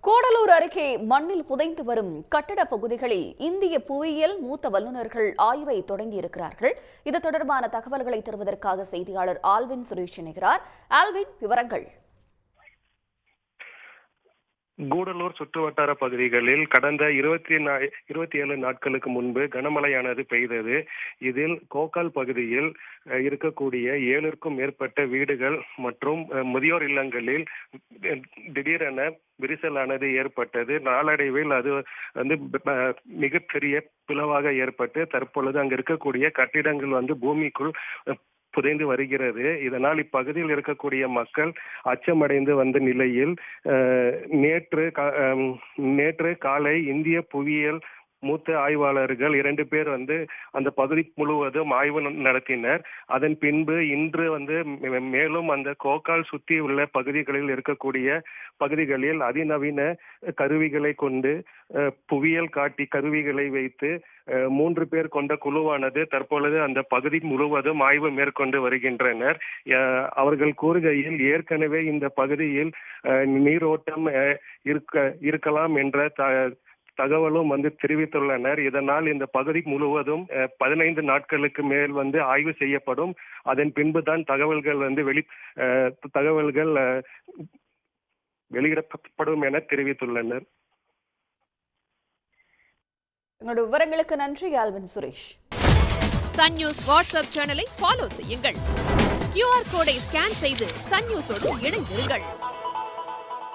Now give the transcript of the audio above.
கூடலூர் அருகே மண்ணில் புதைந்து வரும் கட்டட பகுதிகளில் இந்திய புவியியல் மூத்த வல்லுநர்கள் ஆய்வை தொடங்கியிருக்கிறார்கள். இது தொடர்பான தகவல்களை தருவதற்காக செய்தியாளர் ஆல்வின் சுரேஷ் இணைகிறார். ஆல்வின், விவரங்கள். கூடலூர் சுற்றுவட்டார பகுதிகளில் கடந்த 27 நாட்களுக்கு முன்பு கனமழையானது பெய்தது. இதில் கோக்கால் பகுதியில் இருக்கக்கூடிய 7க்கும் மேற்பட்ட வீடுகள் மற்றும் முதியோர் இல்லங்களில் திடீரென விரிசலானது ஏற்பட்டது. நாளடைவில் அது மிகப்பெரிய பிளவாக ஏற்பட்டு தற்பொழுது அங்கு இருக்கக்கூடிய கட்டிடங்கள் பூமிக்குள் புதைந்து வருகிறது. இதனால் இப்பகுதியில் இருக்கக்கூடிய மக்கள் அச்சமடைந்து வந்த நிலையில் நேற்று காலை இந்திய புவியியல் மூத்த ஆய்வாளர்கள் 2 பேர் அந்த பகுதி முழுவதும் ஆய்வு நடத்தினர். அதன் பின்பு இன்று மேலும் அந்த கோக்கால் சுற்றி உள்ள பகுதிகளில் இருக்கக்கூடிய பகுதிகளில் அதிநவீன கருவிகளை கொண்டு புவியியல் காட்டி கருவிகளை வைத்து 3 பேர் கொண்ட குழுவானது தற்பொழுது அந்த பகுதி முழுவதும் ஆய்வு மேற்கொண்டு வருகின்றனர். அவர்கள் கூறுகையில் ஏற்கனவே இந்த பகுதியில் நீரோட்டம் இருக்கலாம் என்ற தகவலும் தெரிவித்துள்ளனர். இதனால் இந்த பகுதி முழுவதும் 15 நாட்களுக்கு மேல் ஆய்வு செய்யப்படும். அதன் பின்புதான் தகவல்கள் வெளியிடப்படும் என தெரிவித்துள்ளனர். உங்களுடைய விவரங்களுக்கு நன்றி Alvin Suresh. Sun News WhatsApp சேனலை ஃபாலோ செய்யுங்கள். QR கோடை ஸ்கேன் செய்து சன் நியூஸோடு இணைந்திருங்கள்.